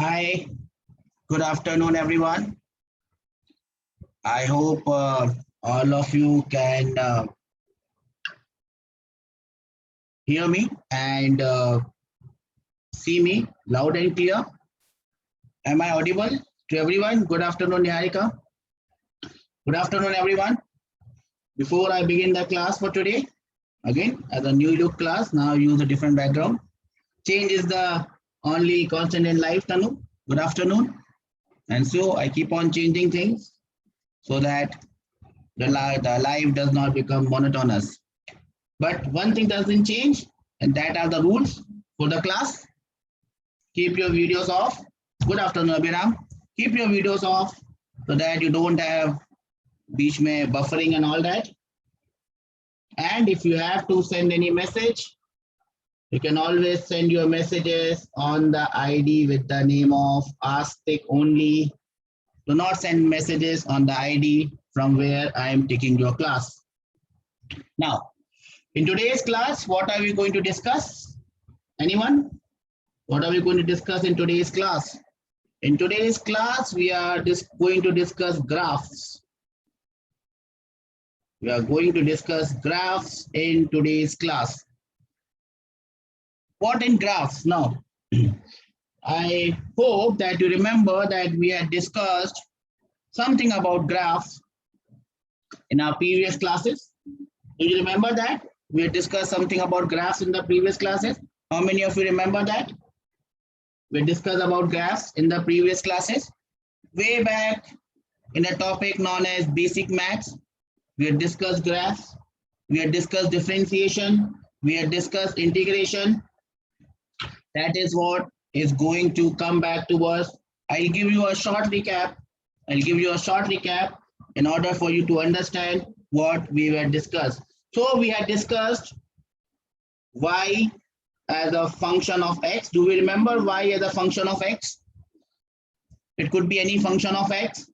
Hi, good afternoon, everyone. I hope all of you can hear me and see me loud and clear. Am I audible to everyone? Good afternoon, Niharika. Good afternoon, everyone. Before I begin the class for today, again, as a new look class, now use a different background. Change is the only constant in life, Tanu. Good afternoon. And so I keep on changing things so that the life does not become monotonous. But one thing doesn't change, and that are the rules for the class. Keep your videos off. Good afternoon, Abhiram. Keep your videos off so that you don't have beach mein buffering and all that. And if you have to send any message, you can always send your messages on the ID with the name of Astic only. Do not send messages on the ID from where I am taking your class. Now, in today's class, what are we going to discuss? Anyone? What are we going to discuss in today's class? In today's class, we are going to discuss graphs. We are going to discuss graphs in today's class. What in graphs? Now, I hope that you remember that we had discussed something about graphs in our previous classes. Do you remember that? We had discussed something about graphs in the previous classes. How many of you remember that? We discussed about graphs in the previous classes. Way back in a topic known as basic maths, we had discussed graphs, we had discussed differentiation, we had discussed integration. That is what is going to come back to us. I'll give you a short recap. In order for you to understand what we had discussed. So we had discussed y as a function of x. Do we remember y as a function of x? It could be any function of x.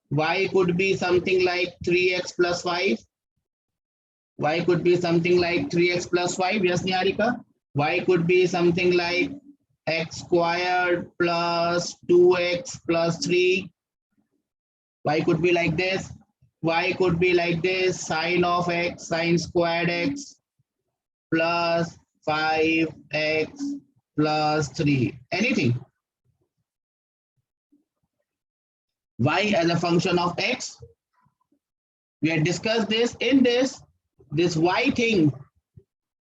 Y could be something like 3x plus 5. Y could be something like 3x plus 5. Yes, Niharika? Y could be something like x squared plus 2x plus 3. Y could be like this. Y could be like this. Sine of x, sine squared x plus 5x plus 3. Anything. Y as a function of x. We had discussed this in this y thing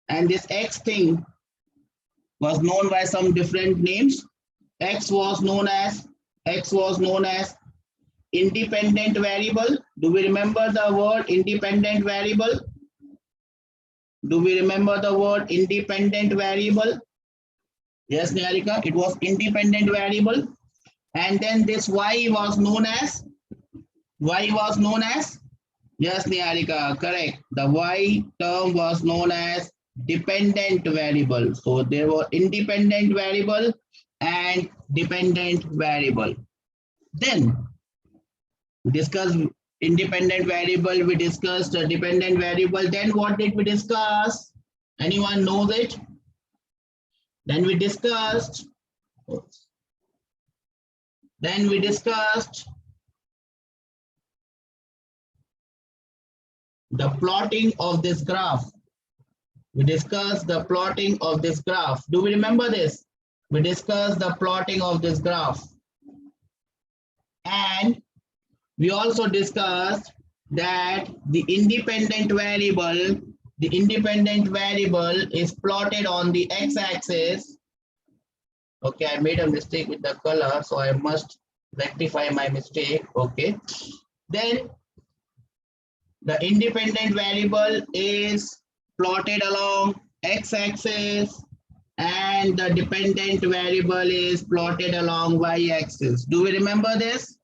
and this x thing was known by some different names. X was known as independent variable. Do we remember the word independent variable? Do we remember the word independent variable? Yes, Niharika, it was independent variable. And then this y was known as, yes, Niharika, correct. The y term was known as dependent variable. So there were independent variable and dependent variable. Then we discussed independent variable, we discussed a dependent variable. Then what did we discuss? Anyone knows it? Then we discussed the plotting of this graph. We discussed the plotting of this graph. Do we remember this? We discussed the plotting of this graph. And we also discussed that the independent variable is plotted on the x-axis. Okay, I made a mistake with the color, so I must rectify my mistake. Okay. Then the independent variable is plotted along x-axis and the dependent variable is plotted along y-axis. Do we remember this?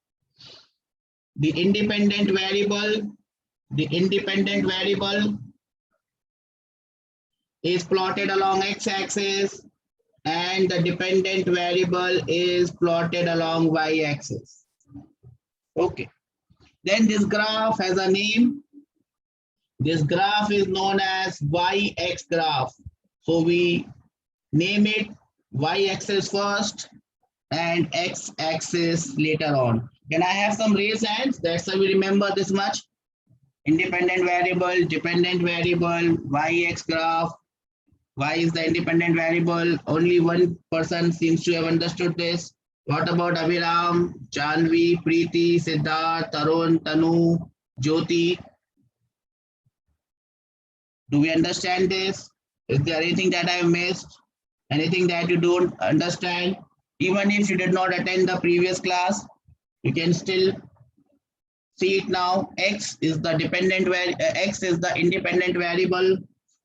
The independent variable is plotted along x-axis and the dependent variable is plotted along y-axis. Okay. Then this graph has a name. This graph is known as y-x graph. So we name it y-axis first and x-axis later on. Can I have some raised hands? That's how we remember this much. Independent variable, dependent variable, y-x graph. Y is the independent variable. Only one person seems to have understood this. What about Abhiram, Janvi, Preeti, Siddharth, Tarun, Tanu, Jyoti? Do we understand this? Is there anything that I missed? Anything that you don't understand? Even if you did not attend the previous class, you can still see it now. X is the dependent X is the independent variable.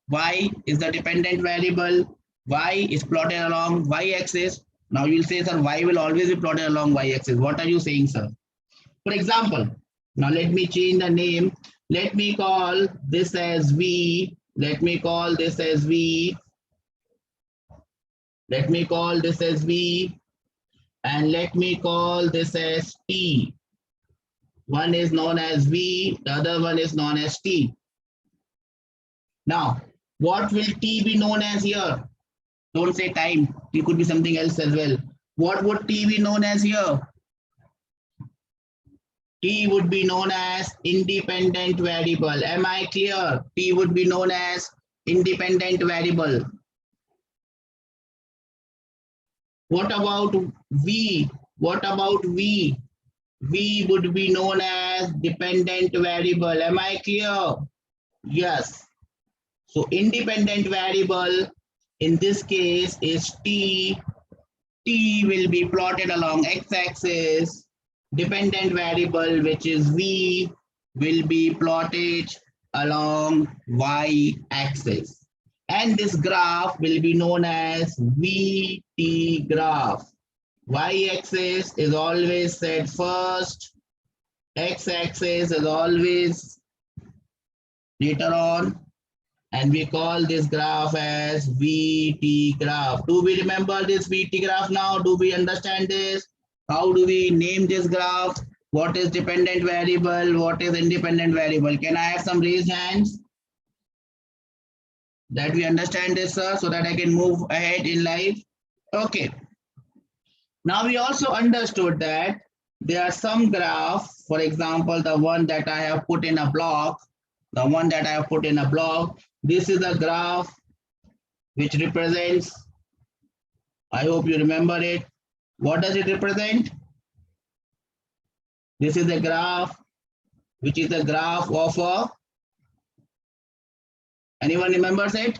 Y is the dependent variable. Y is plotted along y-axis. Now you'll say, sir, y will always be plotted along y-axis. What are you saying, sir? For example, now let me change the name. Let me call this as V. Let me call this as V. Let me call this as V. And let me call this as T. One is known as V, the other one is known as T. Now, what will T be known as here? Don't say time. T could be something else as well. What would T be known as here? T would be known as independent variable. Am I clear? T would be known as independent variable. What about V? What about V? V would be known as dependent variable. Am I clear? Yes. So independent variable in this case is T. T will be plotted along x-axis. Dependent variable, which is V, will be plotted along y-axis. And this graph will be known as VT graph. Y-axis is always set first. X-axis is always later on. And we call this graph as VT graph. Do we remember this VT graph now? Do we understand this? How do we name this graph? What is dependent variable? What is independent variable? Can I have some raised hands? That we understand this, sir, so that I can move ahead in life. Okay. Now we also understood that there are some graphs, for example, the one that I have put in a block, this is a graph which represents, I hope you remember it. What does it represent? This is a graph, which is a graph of a, anyone remembers it?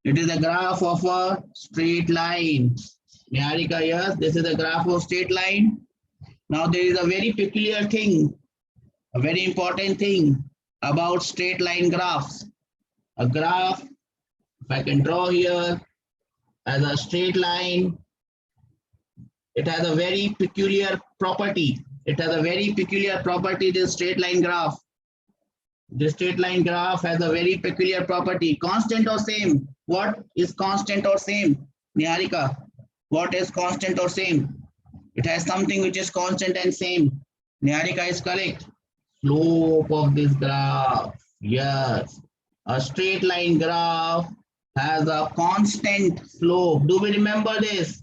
It is a graph of a straight line. Niharika, yes, this is a graph of straight line. Now there is a very peculiar thing, a very important thing about straight line graphs. A graph, if I can draw here as a straight line, it has a very peculiar property. It has a very peculiar property, this straight line graph. This straight line graph has a very peculiar property. Constant or same? What is constant or same? Niharika, what is constant or same? It has something which is constant and same. Niharika is correct. Slope of this graph. Yes. A straight line graph has a constant slope. Do we remember this?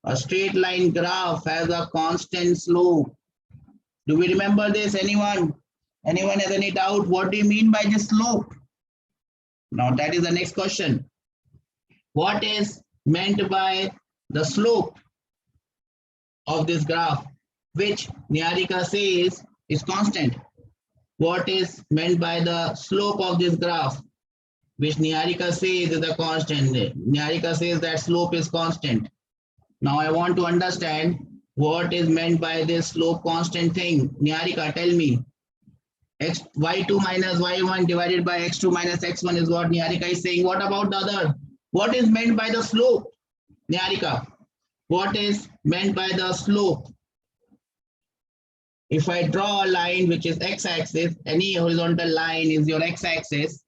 A straight line graph has a constant slope. Do we remember this? Anyone? Anyone has any doubt? What do you mean by this slope? Now that is the next question. What is meant by the slope of this graph, which Niharika says is constant? What is meant by the slope of this graph, which Niharika says is a constant? Niharika says that slope is constant. Now I want to understand what is meant by this slope constant thing. Niharika, tell me. Y2 minus y1 divided by x2 minus x1 is what Niharika is saying. What about the other? What is meant by the slope? Niharika, what is meant by the slope? If I draw a line which is x-axis, any horizontal line is your x-axis.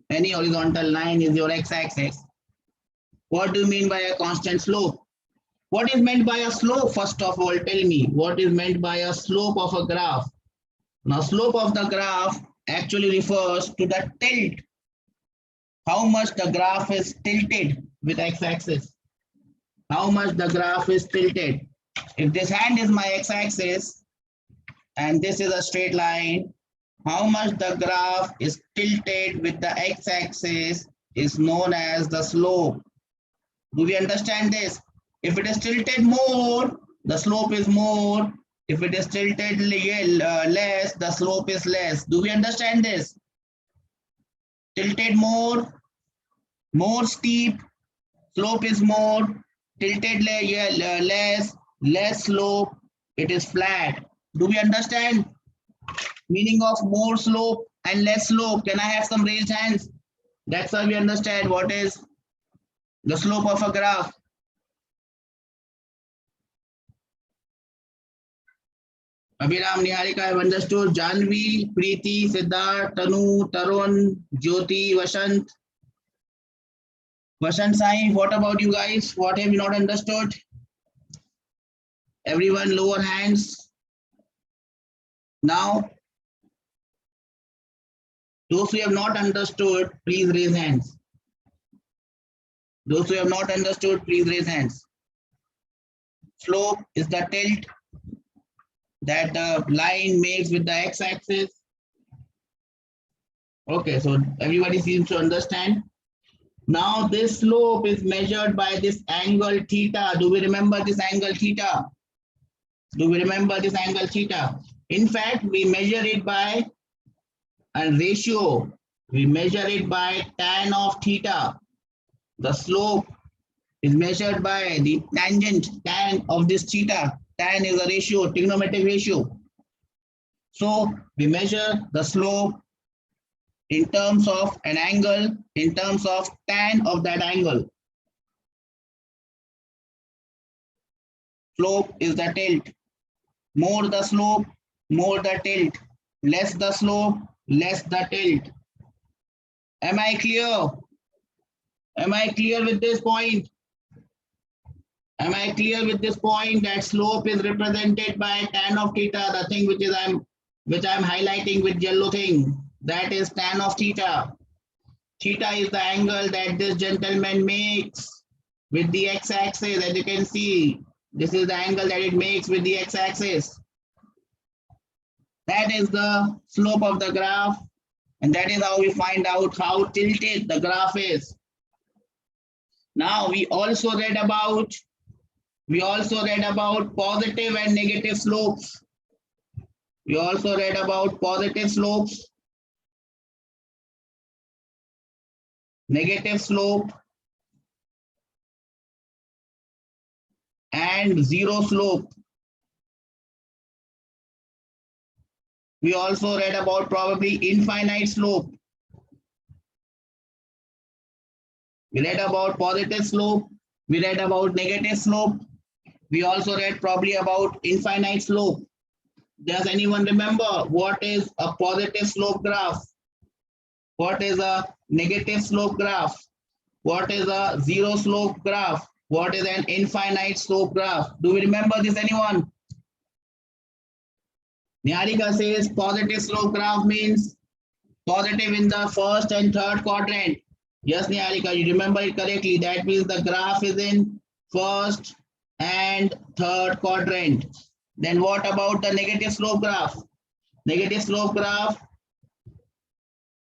Any horizontal line is your x-axis. What do you mean by a constant slope? What is meant by a slope? First of all, tell me what is meant by a slope of a graph. Now, slope of the graph actually refers to the tilt. How much the graph is tilted with x-axis. how much the graph is tilted. If this hand is my x-axis and this is a straight line, how much the graph is tilted with the x-axis is known as the slope. Do we understand this? If it is tilted more, the slope is more. If it is tilted less, the slope is less. Do we understand this? Tilted more steep, slope is more. Tilted less slope, it is flat. Do we understand meaning of more slope and less slope? Can I have some raised hands? That's how we understand what is the slope of a graph. Abhiram, Niharika, I have understood. Janvi, Preeti, Siddharth, Tanu, Tarun, Jyoti, Vashant. Vashant Sai, what about you guys? What have you not understood? Everyone, lower hands. Now, those who have not understood, please raise hands. Those who have not understood, please raise hands. Slope is the tilt that the line makes with the x-axis. Okay, so everybody seems to understand. Now this slope is measured by this angle theta. Do we remember this angle theta? Do we remember this angle theta? In fact, we measure it by a ratio. We measure it by tan of theta. The slope is measured by the tangent tan of this theta. Tan is a ratio, trigonometric ratio. So we measure the slope in terms of an angle, in terms of tan of that angle. Slope is the tilt. More the slope, more the tilt. Less the slope, less the tilt. Am I clear? Am I clear with this point? Am I clear with this point that slope is represented by tan of theta, the thing which I'm highlighting with yellow thing, that is tan of theta. Theta is the angle that this gentleman makes with the x-axis. As you can see, this is the angle that it makes with the x-axis. That is the slope of the graph, and that is how we find out how tilted the graph is. Now we also read about positive and negative slopes. We also read about positive slopes, negative slope, and zero slope. We also read about probably infinite slope. We read about positive slope. We read about negative slope. We also read probably about infinite slope. Does anyone remember what is a positive slope graph? What is a negative slope graph? What is a zero slope graph? What is an infinite slope graph? Do we remember this, anyone? Niharika says positive slope graph means positive in the first and third quadrant. Yes, Niharika, you remember it correctly. That means the graph is in first and third quadrant. Then what about the negative slope graph? Negative slope graph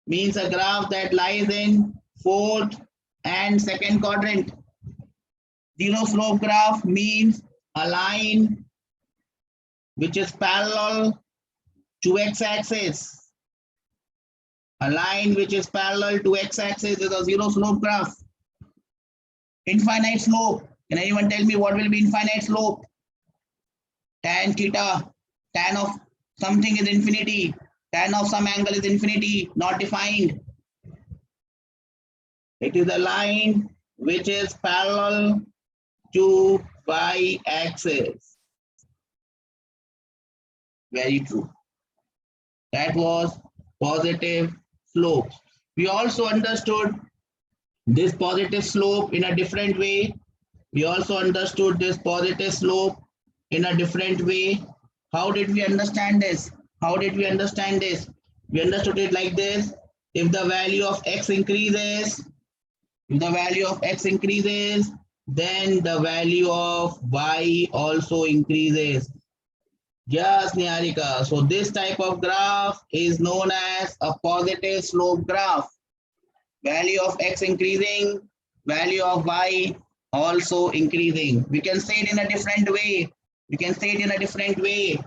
means a graph that lies in fourth and second quadrant. Zero slope graph means a line which is parallel to x-axis. A line which is parallel to x-axis is a zero slope graph. Infinite slope. Can anyone tell me what will be infinite slope? Tan theta. Tan of something is infinity. Tan of some angle is infinity, not defined. It is a line which is parallel to y-axis. Very true. That was positive slope. We also understood this positive slope in a different way. We also understood this positive slope in a different way. How did we understand this? How did we understand this? We understood it like this. If the value of x increases, then the value of y also increases. Yes, Niharika. So this type of graph is known as a positive slope graph. Value of x increasing, value of y also increasing. We can say it in a different way. We can say it in a different way.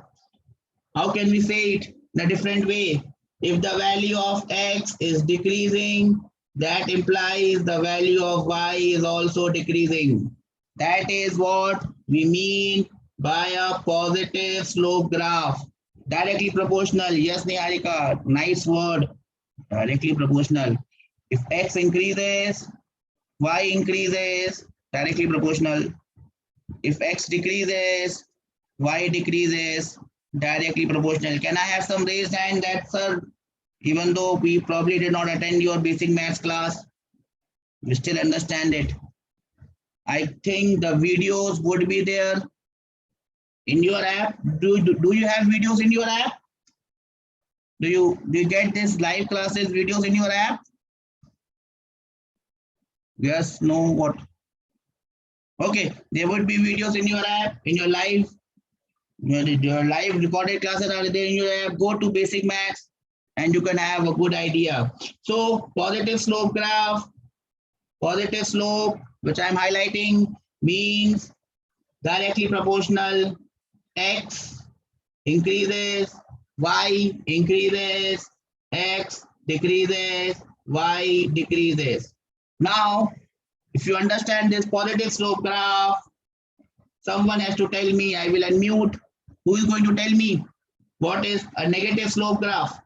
How can we say it in a different way? If the value of x is decreasing, that implies the value of y is also decreasing. That is what we mean by a positive slope graph. Directly proportional. Yes, Niharika, nice word. Directly proportional. If x increases, y increases, directly proportional. If x decreases, y decreases, directly proportional. Can I have some raised hand that, sir, even though we probably did not attend your basic maths class, we still understand it. I think the videos would be there in your app. Do you have videos in your app? Do you get this live classes videos in your app? Yes, no, what? Okay, there would be videos in your app, in your live live recorded classes are there in your app. Go to basic maths and you can have a good idea. So positive slope graph, positive slope, which I'm highlighting, means directly proportional. X increases, y increases, x decreases, y decreases. Now, if you understand this positive slope graph, someone has to tell me. I will unmute. Who is going to tell me what is a negative slope graph?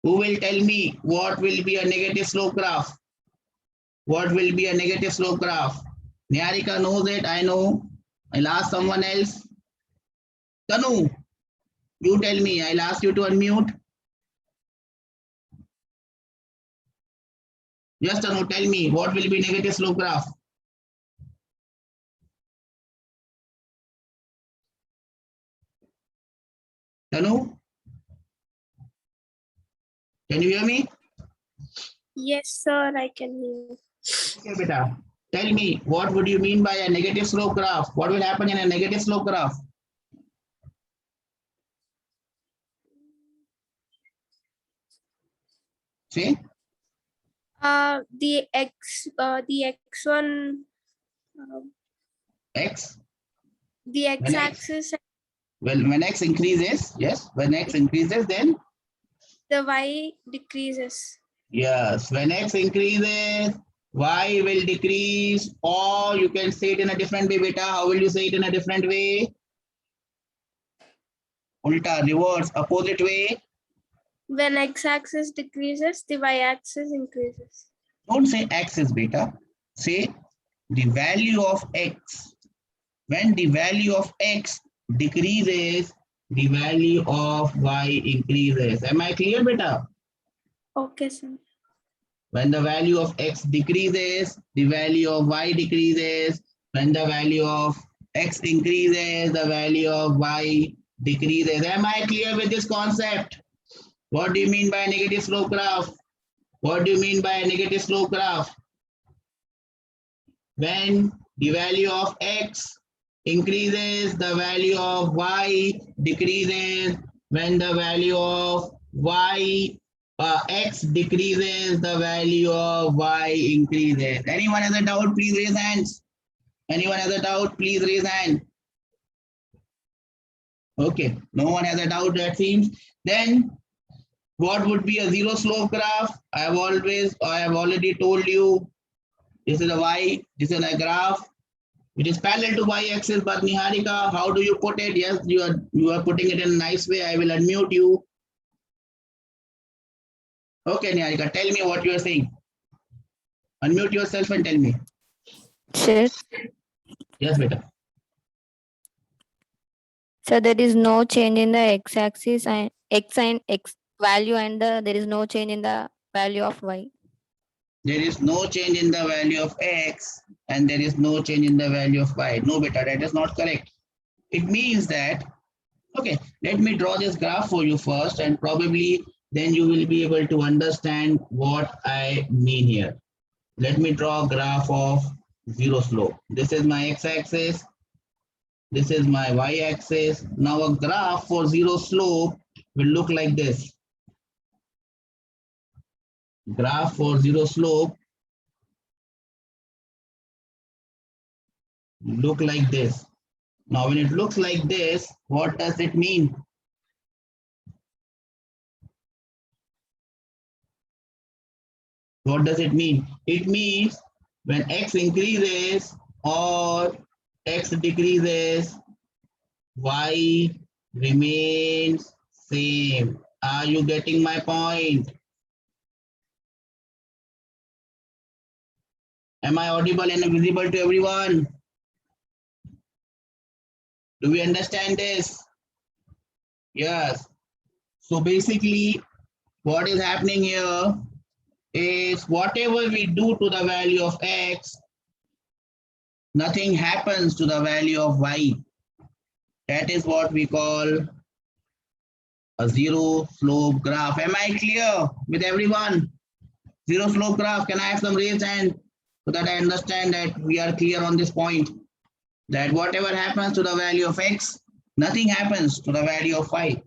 Who will tell me what will be a negative slope graph? What will be a negative slope graph? Niharika knows it, I know. I'll ask someone else. Tanu, you tell me. I'll ask you to unmute. Yes, Tanu, tell me what will be negative slope graph? Tanu, can you hear me? Yes, sir, I can hear. Okay, beta. Tell me, what would you mean by a negative slope graph? What will happen in a negative slope graph? See? The x1, X. the x-axis, Well, when x increases, yes, when x increases, then? the y decreases. Yes, when x increases, y will decrease, or you can say it in a different way, beta. How will you say it in a different way? Ulta, reverse, opposite way. When x-axis decreases, the y-axis increases. Don't say x is beta. Say the value of x. When the value of x decreases, the value of y increases. Am I clear, beta? Okay, sir. When the value of x decreases, the value of y decreases. When the value of x increases, the value of y decreases. Am I clear with this concept? What do you mean by a negative slope graph? What do you mean by a negative slope graph? When the value of x increases, the value of y decreases. When the value of x decreases, the value of y increases. Anyone has a doubt, please raise hands. Anyone has a doubt, please raise hand. Okay, no one has a doubt, that seems. Then what would be a zero slope graph? I have already told you, this is a y, this is a graph which is parallel to y-axis. But Niharika, how do you put it? Yes, you are putting it in a nice way. I will unmute you. Okay, Niharika, tell me what you are saying. Unmute yourself and tell me. Sure. Yes, beta. So there is no change in the x-axis and x value, and there is no change in the value of y. There is no change in the value of x and there is no change in the value of y. No, beta, that is not correct. It means that, okay, let me draw this graph for you first, and probably then you will be able to understand what I mean here. Let me draw a graph of zero slope. This is my x-axis. This is my y-axis. Now a graph for zero slope will look like this. Graph for zero slope look like this. Now when it looks like this, what does it mean? What does it mean? It means when x increases or x decreases, y remains same. Are you getting my point? Am I audible and visible to everyone? Do we understand this? Yes. So basically, what is happening here is whatever we do to the value of x, nothing happens to the value of y. That is what we call a zero slope graph. Am I clear with everyone? Zero slope graph. Can I have some raised hand so that I understand that we are clear on this point? That whatever happens to the value of x, nothing happens to the value of y.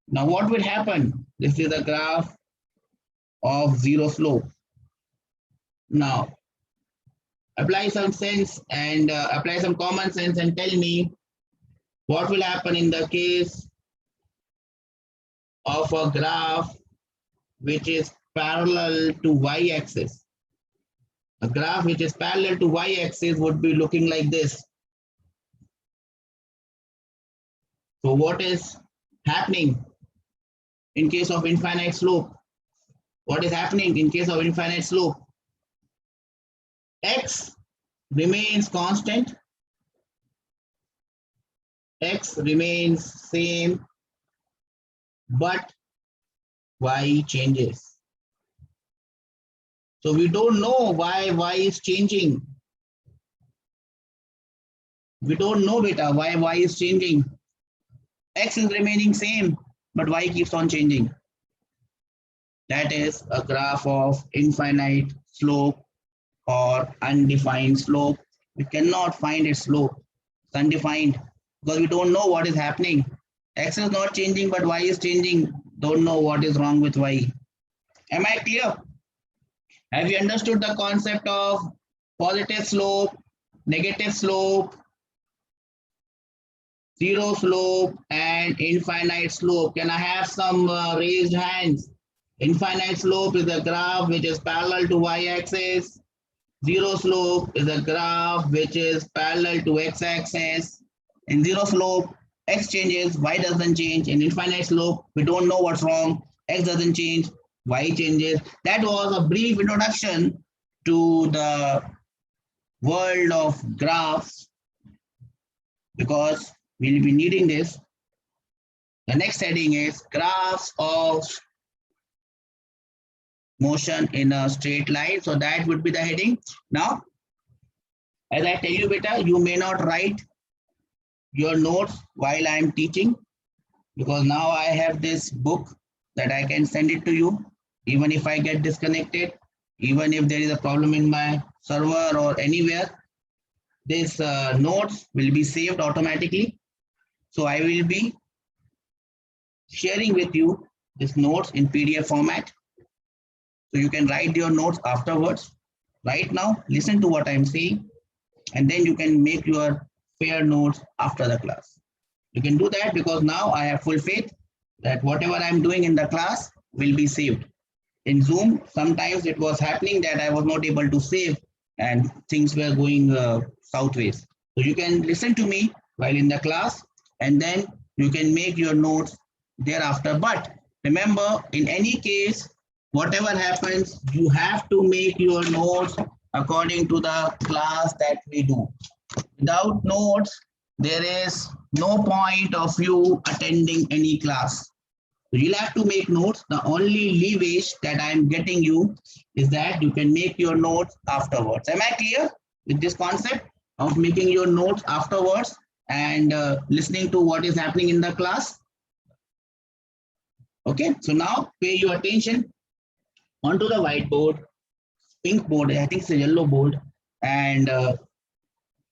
Now what will happen? This is a graph of zero slope. Now apply some sense and apply some common sense and tell me what will happen in the case of a graph which is parallel to y-axis. A graph which is parallel to y-axis would be looking like this. So what is happening in case of infinite slope? What is happening in case of infinite slope? X remains constant. X remains same, but y changes. So we don't know why y is changing. We don't know beta why y is changing. X is remaining same, but y keeps on changing. That is a graph of infinite slope or undefined slope. We cannot find its slope. It's undefined because we don't know what is happening. X is not changing, but y is changing. Don't know what is wrong with y. Am I clear? Have you understood the concept of positive slope, negative slope, zero slope, and infinite slope? Can I have some raised hands? Infinite slope is a graph which is parallel to y-axis. Zero slope is a graph which is parallel to x-axis. In zero slope, x changes, y doesn't change. In infinite slope, we don't know what's wrong. X doesn't change, y changes. That was a brief introduction to the world of graphs because we'll be needing this. The next heading is graphs of motion in a straight line. So that would be the heading. Now, as I tell you beta, you may not write your notes while I am teaching because now I have this book that I can send it to you. Even if I get disconnected, even if there is a problem in my server or anywhere, this notes will be saved automatically. So I will be sharing with you this notes in PDF format. So you can write your notes afterwards. Right now, listen to what I'm saying, and then you can make your fair notes after the class. You can do that because now I have full faith that whatever I'm doing in the class will be saved. In Zoom, sometimes it was happening that I was not able to save and things were going southways. So you can listen to me while in the class and then you can make your notes thereafter. But remember, in any case, whatever happens, you have to make your notes according to the class that we do. Without notes, there is no point of you attending any class. So you'll have to make notes. The only leeway that I'm getting you is that you can make your notes afterwards. Am I clear with this concept of making your notes afterwards and listening to what is happening in the class? Okay, so now pay your attention onto the whiteboard pink board, I think it's a yellow board, and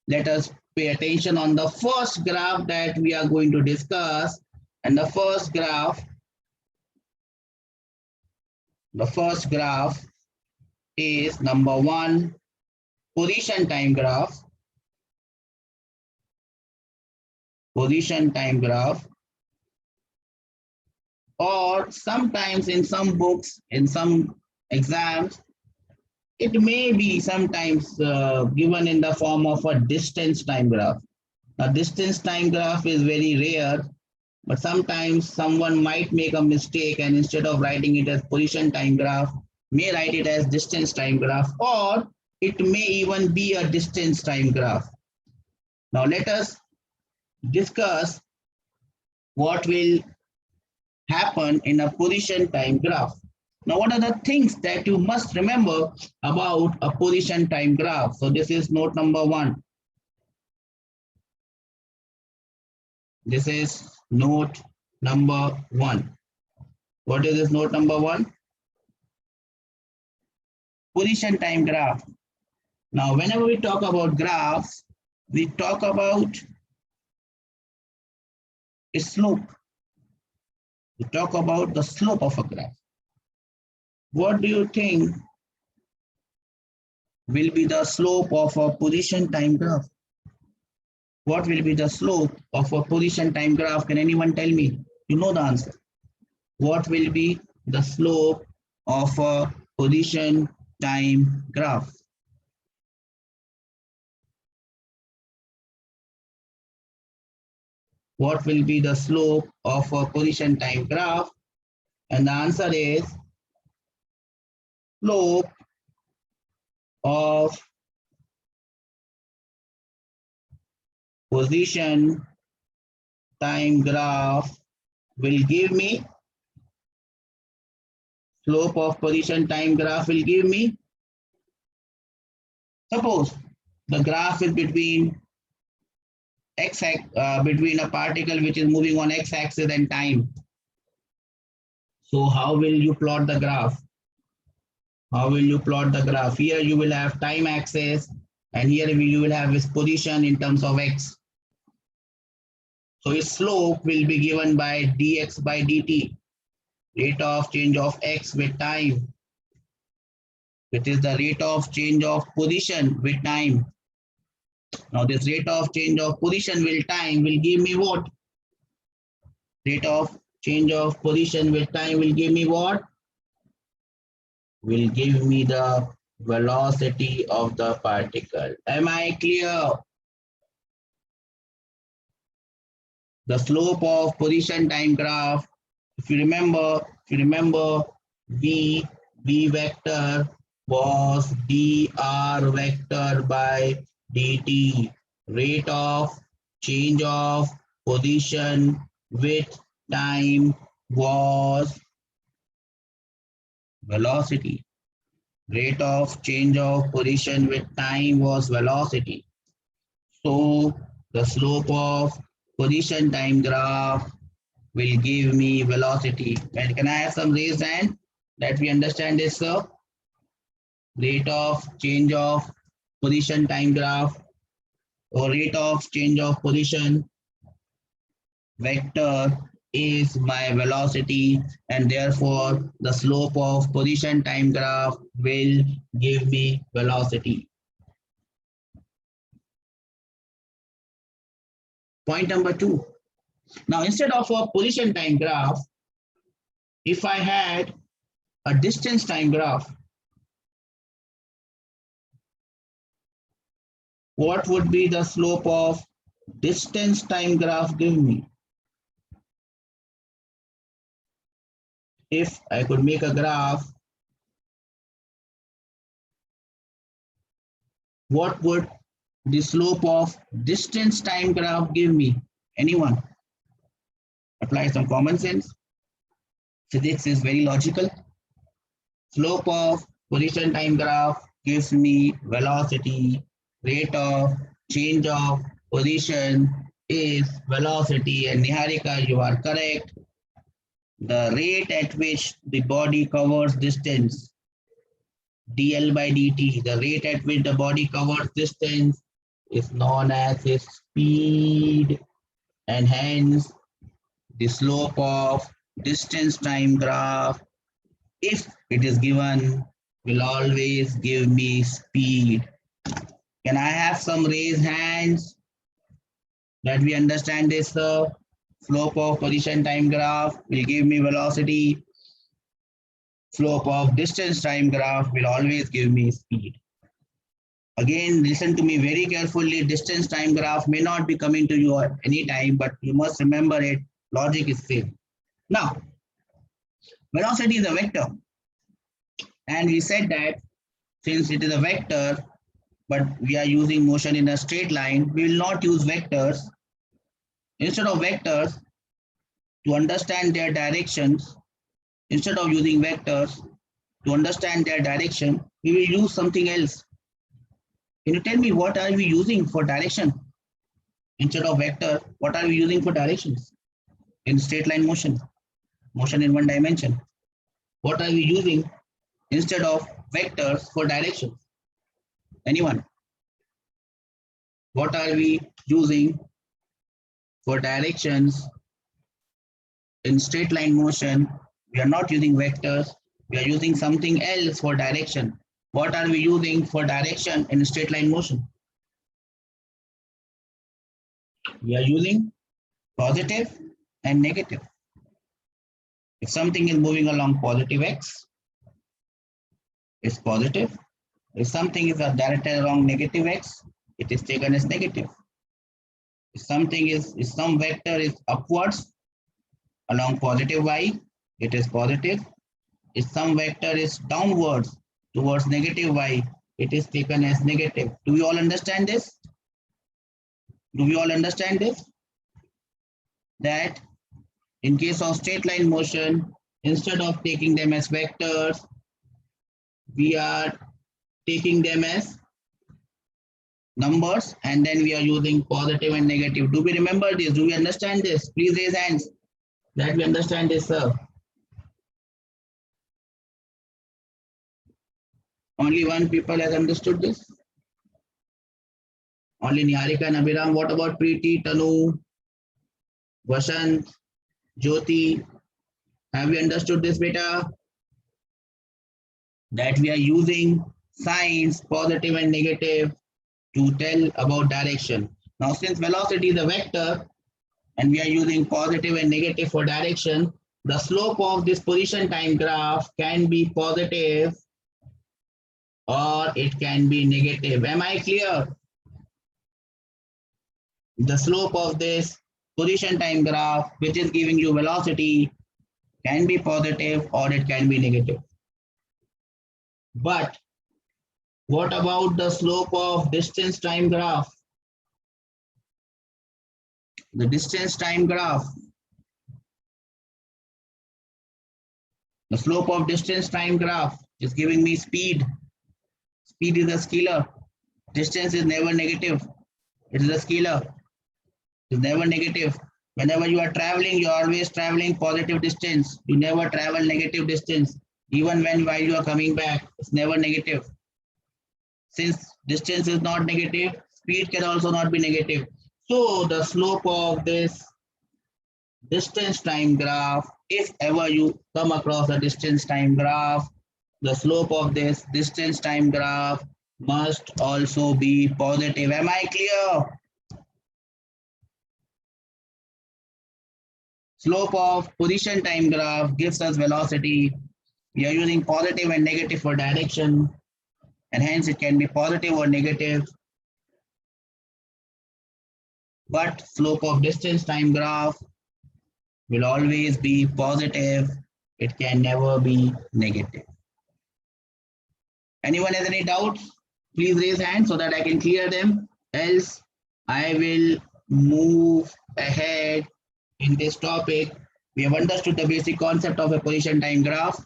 let us pay attention on the first graph that we are going to discuss. And the first graph is number 1, position time graph. Position time graph. Or sometimes in some books, in some exams, it may be sometimes given in the form of a distance time graph. Now, distance time graph is very rare, but sometimes someone might make a mistake and instead of writing it as position time graph, may write it as distance time graph, or it may even be a distance time graph. Now, let us discuss what will happen in a position time graph. Now, what are the things that you must remember about a position time graph? So this is note number 1. This is note number 1. What is this note number 1? Position time graph. Now, whenever we talk about graphs, we talk about a slope. We talk about the slope of a graph. What do you think will be the slope of a position time graph? What will be the slope of a position time graph? Can anyone tell me? You know the answer. What will be the slope of a position time graph? What will be the slope of a position time graph? And the answer is slope of position time graph will give me, slope of position time graph will give me, suppose the graph is between between a particle which is moving on x-axis and time. So how will you plot the graph? How will you plot the graph? Here you will have time axis, and here you will have its position in terms of x. So its slope will be given by dx by dt, rate of change of x with time, which is the rate of change of position with time. Now this rate of change of position with time will give me what? Rate of change of position with time will give me what? Will give me the velocity of the particle. Am I clear? The slope of position time graph, if you remember, v vector was dr vector by dt, rate of change of position with time was velocity. Rate of change of position with time was velocity. So the slope of position time graph will give me velocity. And can I have some raised hand that we understand this, sir? Rate of change of position time graph or rate of change of position vector is my velocity, and therefore the slope of position time graph will give me velocity. Point number 2. Now, instead of a position time graph, if I had a distance time graph, what would be the slope of distance time graph give me? If I could make a graph, what would the slope of distance time graph give me? Anyone? Apply some common sense. Physics is very logical. Slope of position time graph gives me velocity. Rate of change of position is velocity. And Niharika, you are correct. The rate at which the body covers distance dl by dt, the rate at which the body covers distance, is known as its speed, and hence the slope of distance time graph, if it is given, will always give me speed. Can I have some raised hands that we understand this, sir? Slope of position time graph will give me velocity. Slope of distance time graph will always give me speed. Again, listen to me very carefully. Distance time graph may not be coming to you at any time, but you must remember it. Logic is same. Now, velocity is a vector. And we said that since it is a vector, but we are using motion in a straight line, we will not use vectors. Instead of vectors, to understand their directions, instead of using vectors, to understand their direction, we will use something else. Can you tell me what are we using for direction? Instead of vector, what are we using for directions? In straight line motion, motion in one dimension. What are we using instead of vectors for directions? Anyone? What are we using for directions in straight line motion? We are not using vectors. We are using something else for direction. What are we using for direction in straight line motion? We are using positive and negative. If something is moving along positive x, it's positive. If something is directed along negative x, it is taken as negative. If some vector is upwards along positive y, it is positive. If some vector is downwards towards negative y, it is taken as negative. Do we all understand this? Do we all understand this? That in case of straight line motion, instead of taking them as vectors, we are taking them as numbers, and then we are using positive and negative. Do we remember this? Do we understand this? Please raise hands that we understand this, sir. Only one people has understood this. Only Niharika and Abhiram. What about Preeti, Tanu, Vasant, Jyoti? Have you understood this, beta? That we are using signs, positive and negative, to tell about direction. Now, since velocity is a vector and we are using positive and negative for direction, the slope of this position time graph can be positive or it can be negative. Am I clear? The slope of this position time graph, which is giving you velocity, can be positive or it can be negative. But what about the slope of distance time graph? The distance time graph. The slope of distance time graph is giving me speed. Speed is a scalar. Distance is never negative. It is a scalar. It's never negative. Whenever you are traveling, you are always traveling positive distance. You never travel negative distance. Even while you are coming back, it's never negative. Since distance is not negative, speed can also not be negative. So the slope of this distance time graph, if ever you come across a distance time graph, the slope of this distance time graph must also be positive. Am I clear? Slope of position time graph gives us velocity. We are using positive and negative for direction, and hence it can be positive or negative. But slope of distance time graph will always be positive. It can never be negative. Anyone has any doubts? Please raise hand so that I can clear them. Else, I will move ahead in this topic. We have understood the basic concept of a position time graph.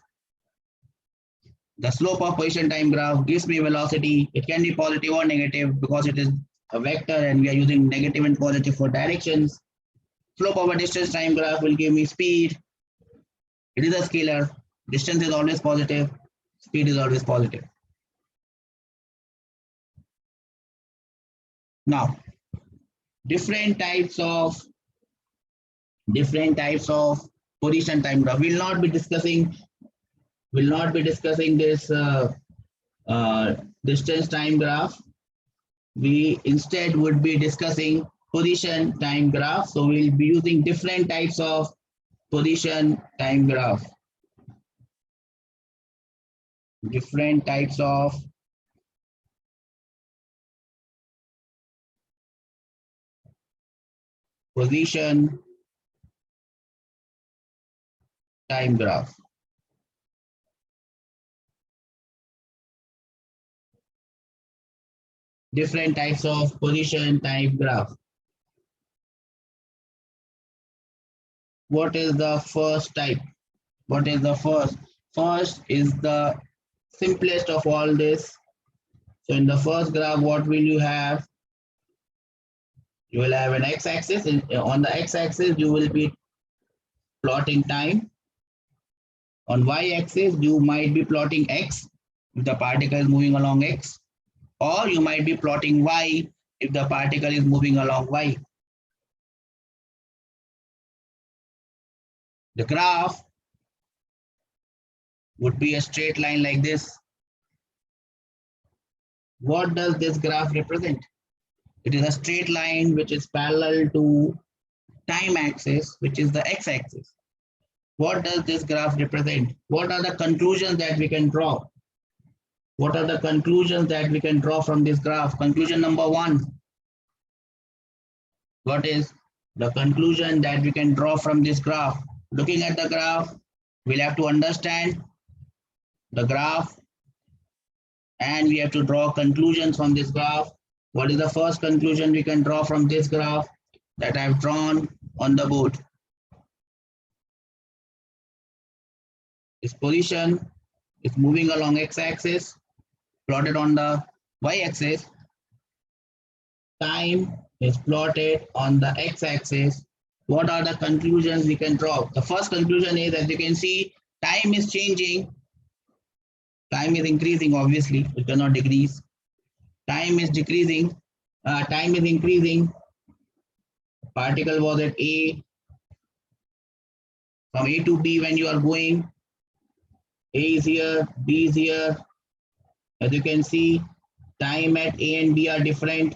The slope of position time graph gives me velocity. It can be positive or negative because it is a vector and we are using negative and positive for directions. Slope of a distance time graph will give me speed. It is a scalar. Distance is always positive. Speed is always positive. Now, different types of position time graph. We'll not be discussing this distance time graph. We instead would be discussing position time graph. So we'll be using different types of position time graph. Different types of position time graph. Different types of position time graph. What is the first type? What is the first? First is the simplest of all this. So in the first graph, what will you have? You will have an x-axis. On the x-axis, you will be plotting time. On y-axis, you might be plotting x if the particle is moving along x, or you might be plotting y if the particle is moving along y. The graph would be a straight line like this. What does this graph represent? It is a straight line which is parallel to time axis, which is the x-axis. What does this graph represent? What are the conclusions that we can draw? What are the conclusions that we can draw from this graph? Conclusion number one. What is the conclusion that we can draw from this graph? Looking at the graph, we'll have to understand the graph and we have to draw conclusions from this graph. What is the first conclusion we can draw from this graph that I've drawn on the board? This position is moving along x-axis, plotted on the y-axis. Time is plotted on the x-axis. What are the conclusions we can draw? The first conclusion is, as you can see, time is changing. Time is increasing, obviously, it cannot decrease. Time is decreasing. Time is increasing. Particle was at A. From A to B, when you are going, A is here, B is here. As you can see, time at A and B are different.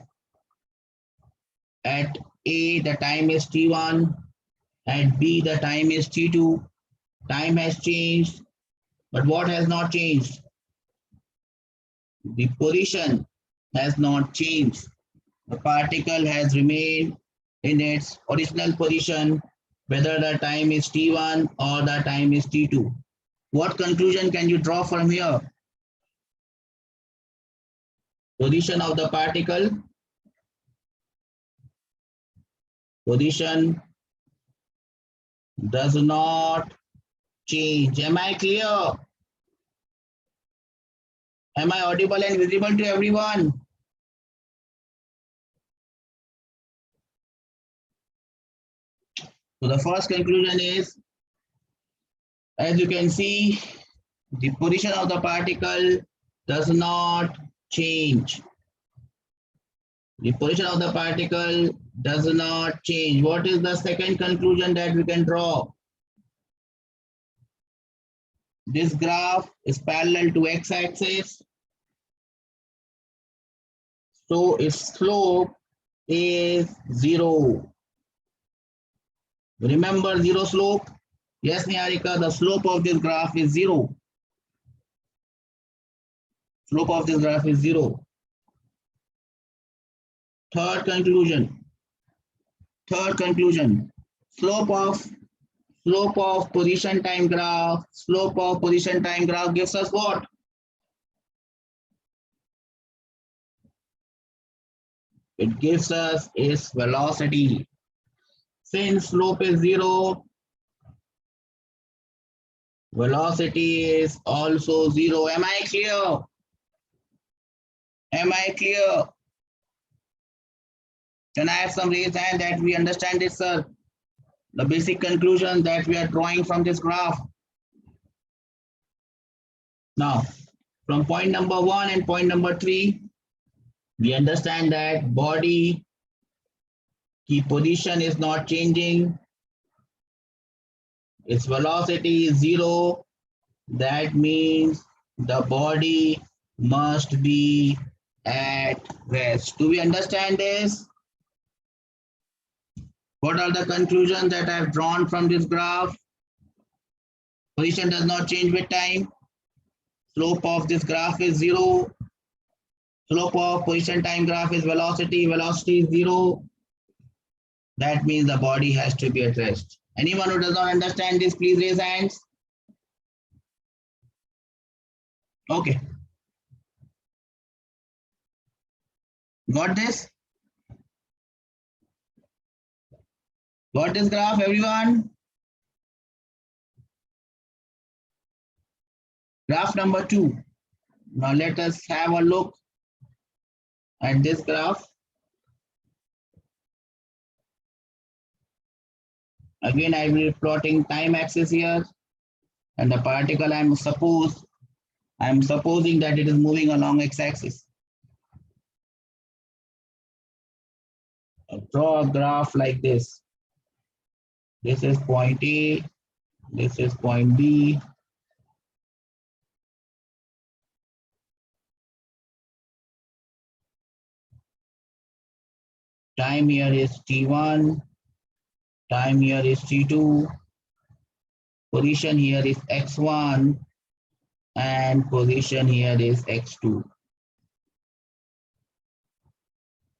At A, the time is T1. At B, the time is T2. Time has changed. But what has not changed? The position has not changed. The particle has remained in its original position, whether the time is T1 or the time is T2. What conclusion can you draw from here? Position of the particle. Position does not change. Am I clear? Am I audible and visible to everyone? So the first conclusion is, as you can see, the position of the particle does not change. The position of the particle does not change. What is the second conclusion that we can draw? This graph is parallel to x-axis, so its slope is 0. Remember zero slope? Yes, Niharika, the slope of this graph is 0. Slope of this graph is 0. Third conclusion. Slope of position time graph. Slope of position time graph gives us what? It gives us its velocity. Since slope is 0, velocity is also 0. Am I clear? Am I clear? Can I have some raised hand that we understand this, sir? The basic conclusion that we are drawing from this graph. Now, from point number 1 and point number 3, We understand that body की position is not changing. Its velocity is 0. That means the body must be at rest. Do we understand this? What are the conclusions that I have drawn from this graph? Position does not change with time. Slope of this graph is 0. Slope of position time graph is velocity. Velocity is 0. That means the body has to be at rest. Anyone who does not understand this, please raise hands. Okay. Got this? Got this graph, everyone? Graph number 2. Now let us have a look at this graph. Again, I will be plotting time axis here, and the particle I'm supposing that it is moving along x-axis. Draw a graph like this. This is point A, this is point B. Time here is T1, time here is T2, position here is x1, and position here is x2.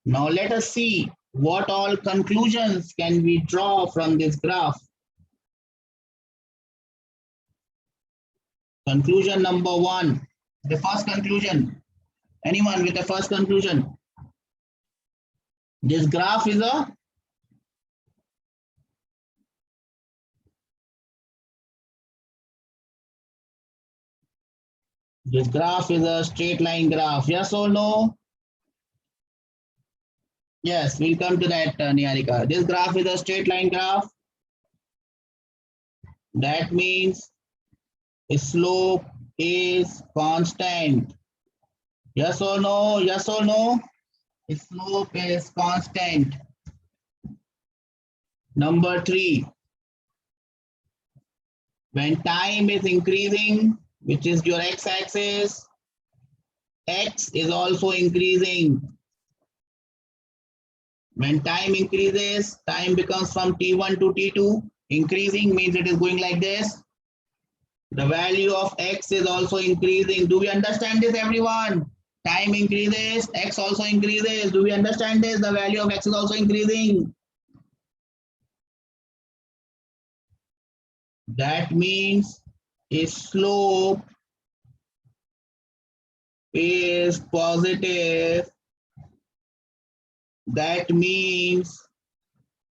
Now let us see what all conclusions can we draw from this graph. Conclusion number 1, the first conclusion. Anyone with the first conclusion? This graph is a straight line graph. Yes or no? Yes, we'll come to that, Niharika. This graph is a straight line graph. That means the slope is constant. Yes or no? Yes or no? The slope is constant. Number 3, when time is increasing, which is your x-axis, x is also increasing. When time increases, time becomes from T1 to T2. Increasing means it is going like this. The value of x is also increasing. Do we understand this, everyone? Time increases, x also increases. Do we understand this? The value of x is also increasing. That means its slope is positive. That means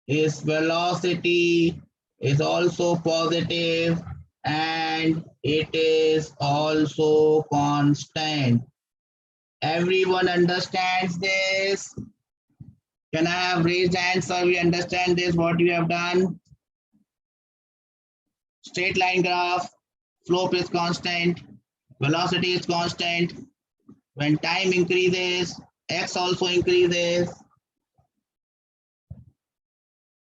its velocity is also positive and it is also constant. Everyone understands this? Can I have raised hands so we understand this, what you have done? Straight line graph, slope is constant, velocity is constant. When time increases, x also increases.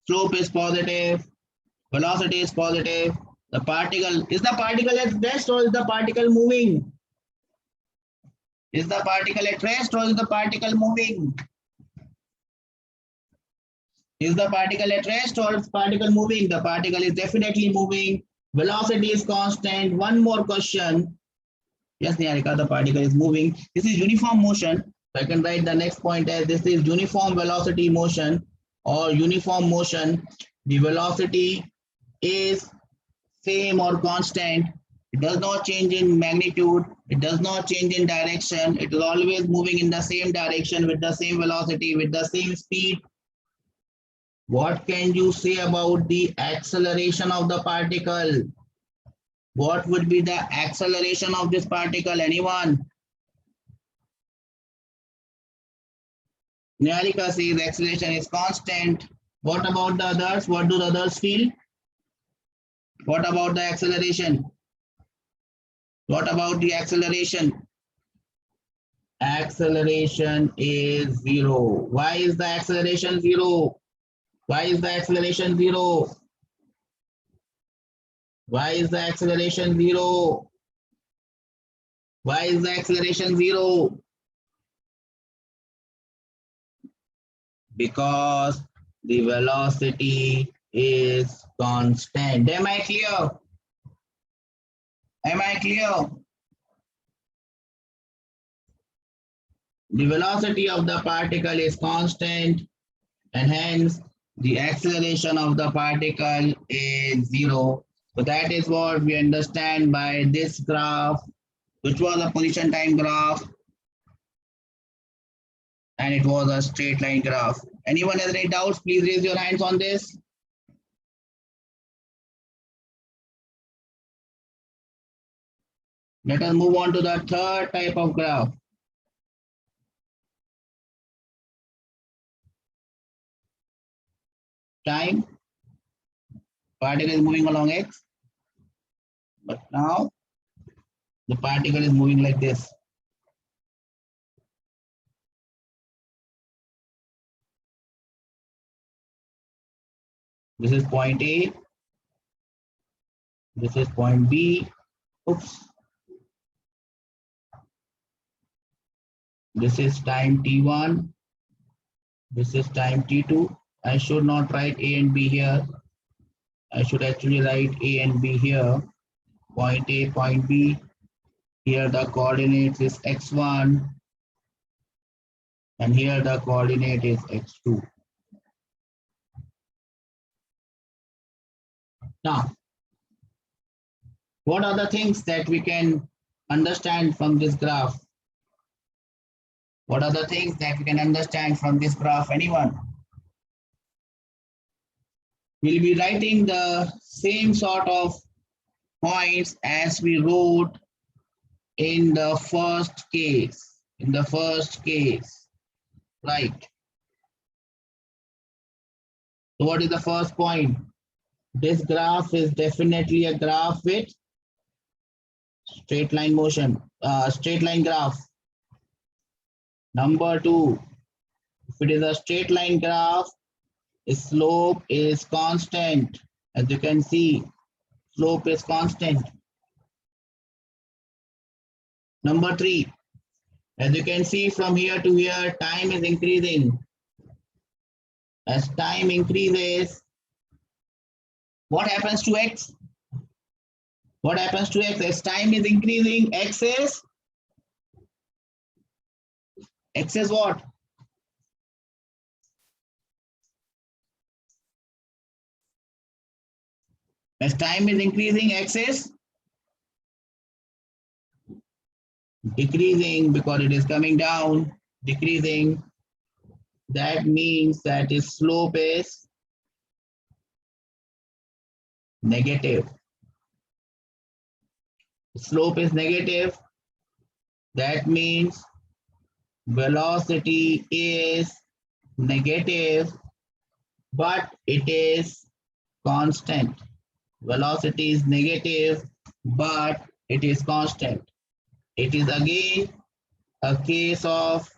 Slope is positive, velocity is positive. The particle, is the particle at rest or is the particle moving? Is the particle at rest or is the particle moving? Is the particle at rest or is the particle moving? The particle is definitely moving. Velocity is constant. One more question. Yes, Niharika, the particle is moving. This is uniform motion. So I can write the next point as this is uniform velocity motion or uniform motion. The velocity is same or constant. It does not change in magnitude. It does not change in direction. It is always moving in the same direction with the same velocity, with the same speed. What can you say about the acceleration of the particle? What would be the acceleration of this particle? Anyone? Niharika says acceleration is constant. What about the others? What do the others feel? What about the acceleration? What about the acceleration? acceleration is 0. Why is the acceleration 0? Why is the acceleration 0? Why is the acceleration 0? Why is the acceleration 0? Because the velocity is constant. Am I clear? Am I clear? The velocity of the particle is constant and hence the acceleration of the particle is 0. So that is what we understand by this graph, which was a position time graph and it was a straight line graph. Anyone has any doubts? Please raise your hands on this. Let us move on to the third type of graph. Time. Particle is moving along x. But now the particle is moving like this. This is point A. This is point B. Oops. This is time t1. This is time t2. I should not write A and B here. I should actually write A and B here. Point A, point B. Here the coordinates is x1. And here the coordinate is x2. Now, what are the things that we can understand from this graph? What are the things that we can understand from this graph? Anyone? We'll be writing the same sort of points as we wrote in the first case. In the first case, right? So what is the first point? This graph is definitely a graph with straight line motion, straight line graph. Number 2, if it is a straight line graph, its slope is constant. As you can see, slope is constant. Number 3, as you can see from here to here, time is increasing. As time increases, what happens to x? What happens to x? As time is increasing, x is what? As time is increasing, x is decreasing because it is coming down, decreasing. That means that its slope is negative. Slope is negative. That means velocity is negative, but it is constant. Velocity is negative, but it is constant. It is again a case of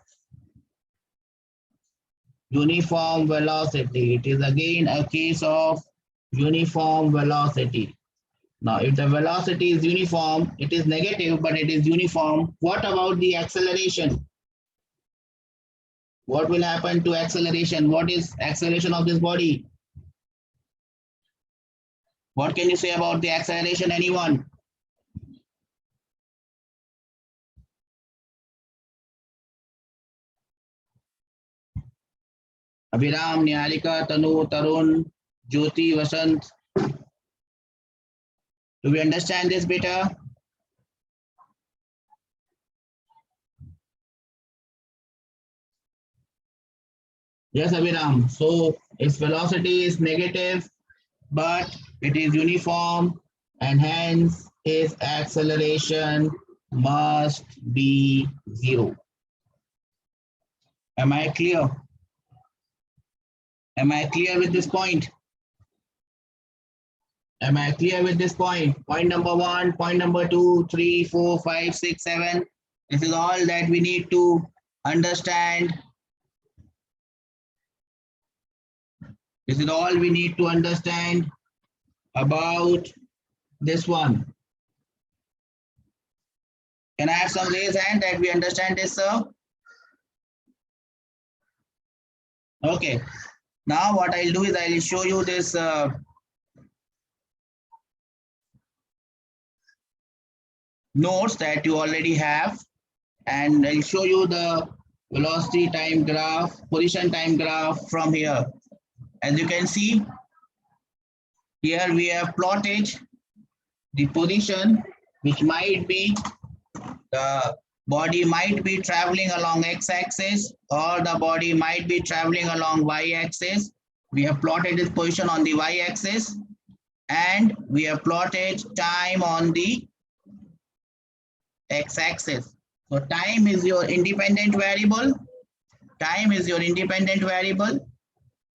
uniform velocity. It is again a case of uniform velocity. Now, if the velocity is uniform, it is negative, but it is uniform. What about the acceleration? What will happen to acceleration? What is acceleration of this body? What can you say about the acceleration? Anyone? Abhiram, Niharika, Tanu, Tarun, Jyoti, Vasant. Do we understand this better? Yes, Abhiram. So its velocity is negative, but it is uniform and hence its acceleration must be 0. Am I clear? Am I clear with this point? Am I clear with this point? Point number 1, point number 2, 3, 4, 5, 6, 7. This is all that we need to understand. This is all we need to understand about this one. Can I have some raise hand that we understand this, sir? Okay. Now what I'll do is I'll show you this notes that you already have, and I'll show you the velocity time graph, position time graph from here. As you can see, here we have plotted the position, which might be the body might be traveling along x-axis or the body might be traveling along y-axis. We have plotted this position on the y-axis and we have plotted time on the x-axis. So time is your independent variable. Time is your independent variable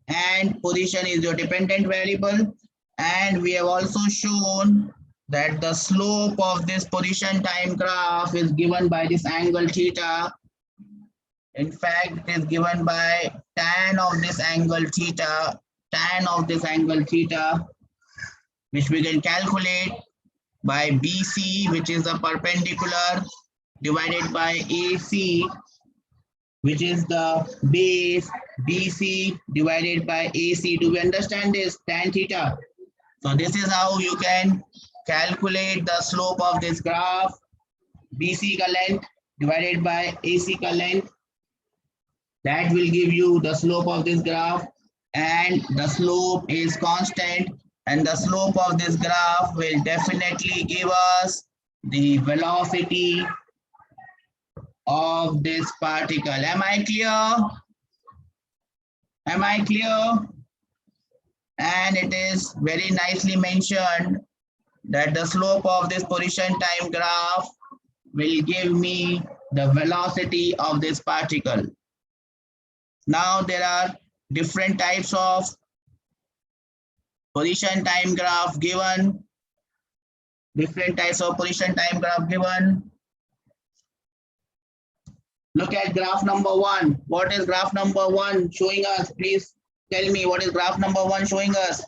and position is your dependent variable. And we have also shown that the slope of this position time graph is given by this angle theta. In fact, it is given by tan of this angle theta, which we can calculate by BC, which is the perpendicular, divided by AC, which is the base, BC divided by AC. Do we understand this? Tan theta. So this is how you can calculate the slope of this graph. BC ka length divided by AC ka length. That will give you the slope of this graph, and the slope is constant, and the slope of this graph will definitely give us the velocity of this particle. Am I clear? Am I clear? And it is very nicely mentioned that the slope of this position time graph will give me the velocity of this particle. Now there are different types of position time graph given. Different types of position time graph given. Look at graph number 1. What is graph number 1 showing us? Please tell me, what is graph number 1 showing us?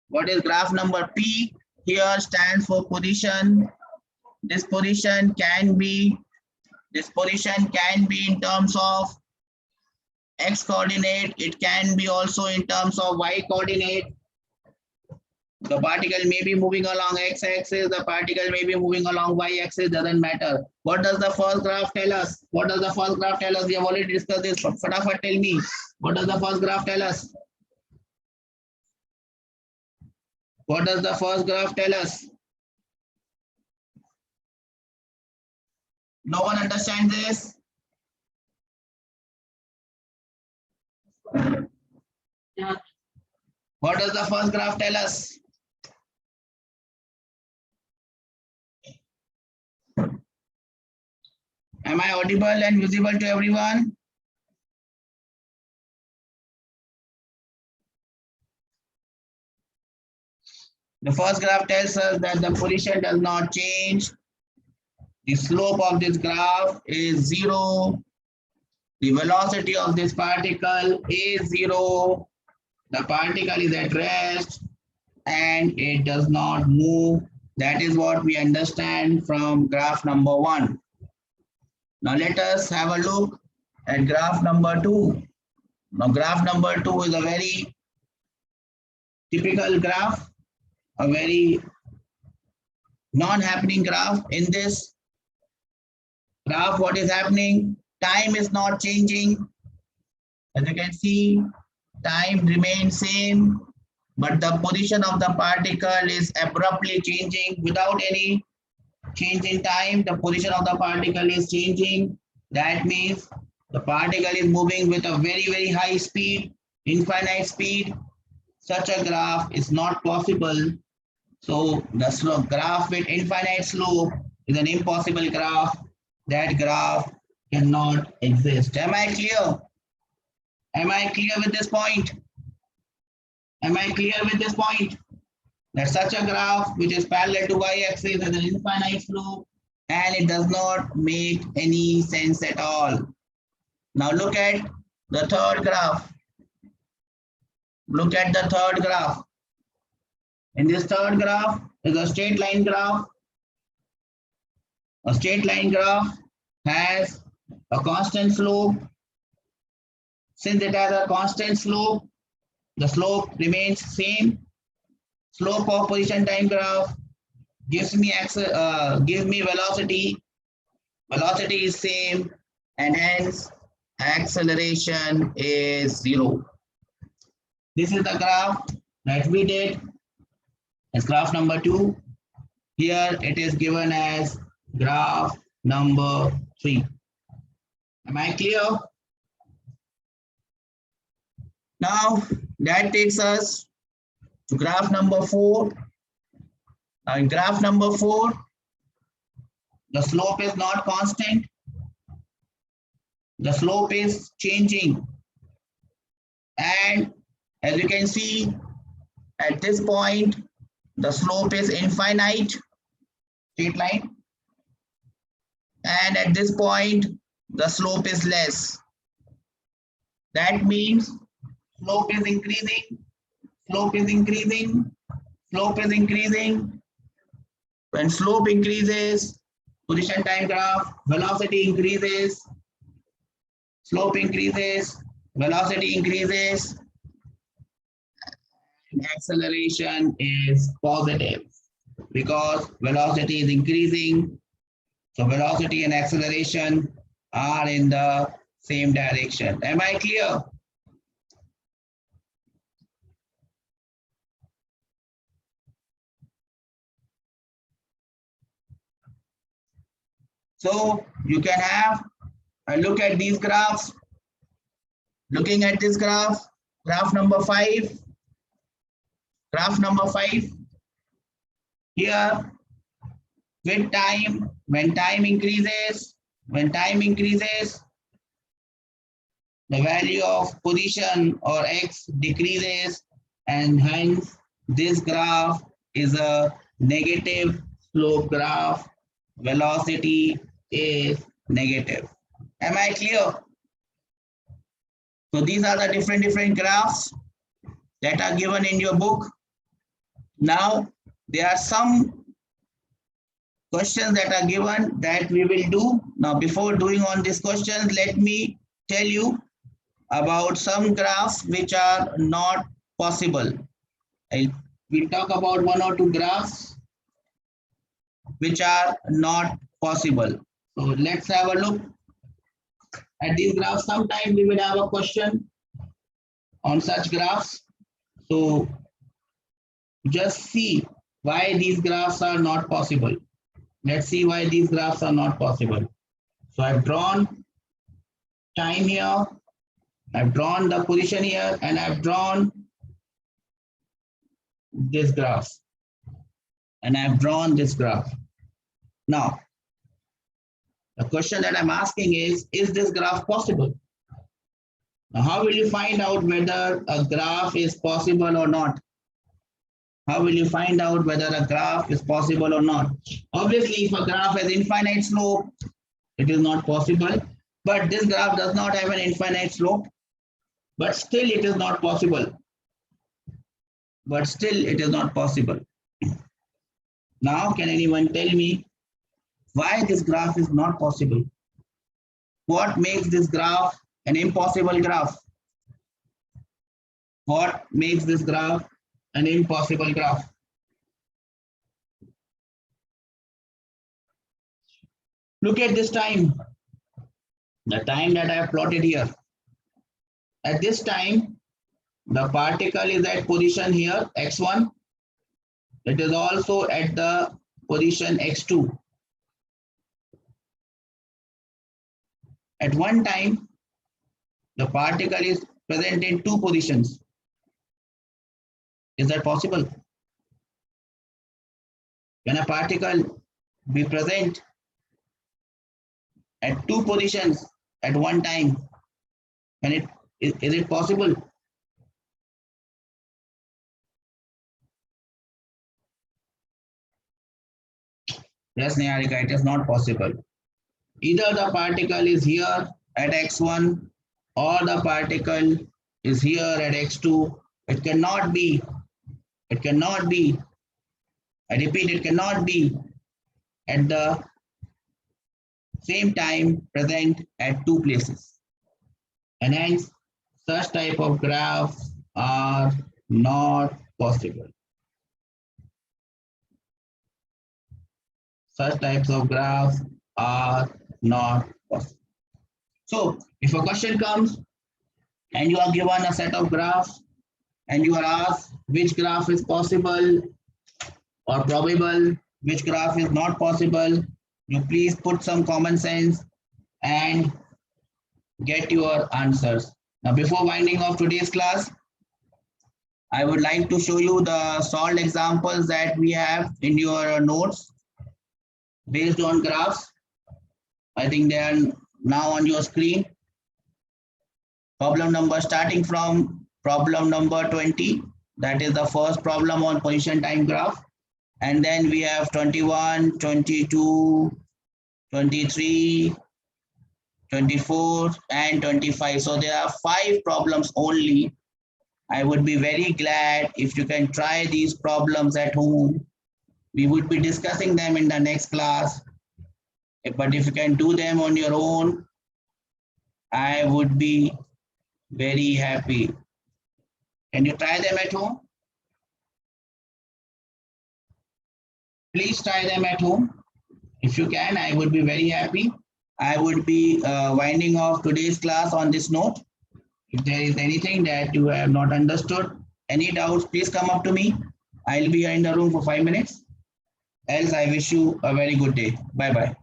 What is graph number P? Here stands for position. This position can be in terms of x coordinate. It can be also in terms of y coordinate. The particle may be moving along x-axis, the particle may be moving along y-axis, doesn't matter. What does the first graph tell us? What does the first graph tell us? We have already discussed this. Fatafat, tell me. What does the first graph tell us? What does the first graph tell us? No one understands this? Yeah. What does the first graph tell us? Am I audible and visible to everyone? The first graph tells us that the position does not change. The slope of this graph is 0. The velocity of this particle is 0. The particle is at rest and it does not move. That is what we understand from graph number 1. Now let us have a look at graph number 2. Now graph number 2 is a very typical graph, a very non-happening graph. In this graph, what is happening? Time is not changing. As you can see, time remains same, but the position of the particle is abruptly changing without any change in time. The position of the particle is changing. That means the particle is moving with a very, very high speed, infinite speed. Such a graph is not possible. So the slope graph with infinite slope is an impossible graph. That graph cannot exist. Am I clear? Am I clear with this point? Am I clear with this point? That such a graph which is parallel to y-axis has an infinite slope and it does not make any sense at all. Now look at the third graph. Look at the third graph. In this third graph is a straight line graph. A straight line graph has a constant slope. Since it has a constant slope, the slope remains same. Slope of position time graph gives me velocity. Velocity is same, and hence acceleration is 0. This is the graph that we did. It's graph number 2. Here it is given as graph number 3. Am I clear? Now that takes us to graph number 4. Now in graph number 4, the slope is not constant. The slope is changing. And as you can see, at this point, the slope is infinite, straight line. And at this point, the slope is less. That means slope is increasing, slope is increasing, slope is increasing. When slope increases, position time graph, velocity increases, slope increases, velocity increases, and acceleration is positive because velocity is increasing. So velocity and acceleration are in the same direction. Am I clear? So you can have a look at these graphs. Looking at this graph, graph number 5. Graph number 5. Here, with time, when time increases, the value of position or x decreases, and hence this graph is a negative slope graph. Velocity is negative. Am I clear? So these are the different graphs that are given in your book. Now there are some questions that are given that we will do. Now before doing on these questions, let me tell you about some graphs which are not possible. We'll talk about 1 or 2 graphs which are not possible. So let's have a look at these graphs. Sometimes we will have a question on such graphs. So just see why these graphs are not possible. Let's see why these graphs are not possible. So I've drawn time here, I've drawn the position here, and I've drawn this graph. And I've drawn this graph. Now, the question that I'm asking is this graph possible? Now, how will you find out whether a graph is possible or not? How will you find out whether a graph is possible or not? Obviously, if a graph has infinite slope, it is not possible. But this graph does not have an infinite slope. But still, it is not possible. But still, it is not possible. Now, can anyone tell me why this graph is not possible? What makes this graph an impossible graph? What makes this graph an impossible graph? Look at this time, the time that I have plotted here. At this time, the particle is at position here, x1. It is also at the position x2. At one time, the particle is present in 2 positions. Is that possible? Can a particle be present at 2 positions at one time? Is it possible? Yes, Niharika, it is not possible. Either the particle is here at x1 or the particle is here at x2. It cannot be. It cannot be. I repeat, it cannot be at the same time present at two places. And hence, such type of graphs are not possible. Such types of graphs are not possible. So, if a question comes and you are given a set of graphs and you are asked which graph is possible or probable, which graph is not possible, you please put some common sense and get your answers. Now, before winding off today's class, I would like to show you the solved examples that we have in your notes based on graphs. I think they are now on your screen. Problem number starting from problem number 20. That is the first problem on position time graph. And then we have 21, 22, 23, 24, and 25. So there are 5 problems only. I would be very glad if you can try these problems at home. We would be discussing them in the next class. But if you can do them on your own, I would be very happy. Can you try them at home? Please try them at home. If you can, I would be very happy. I would be winding off today's class on this note. If there is anything that you have not understood, any doubts, please come up to me. I'll be here in the room for 5 minutes. Else, I wish you a very good day. Bye-bye.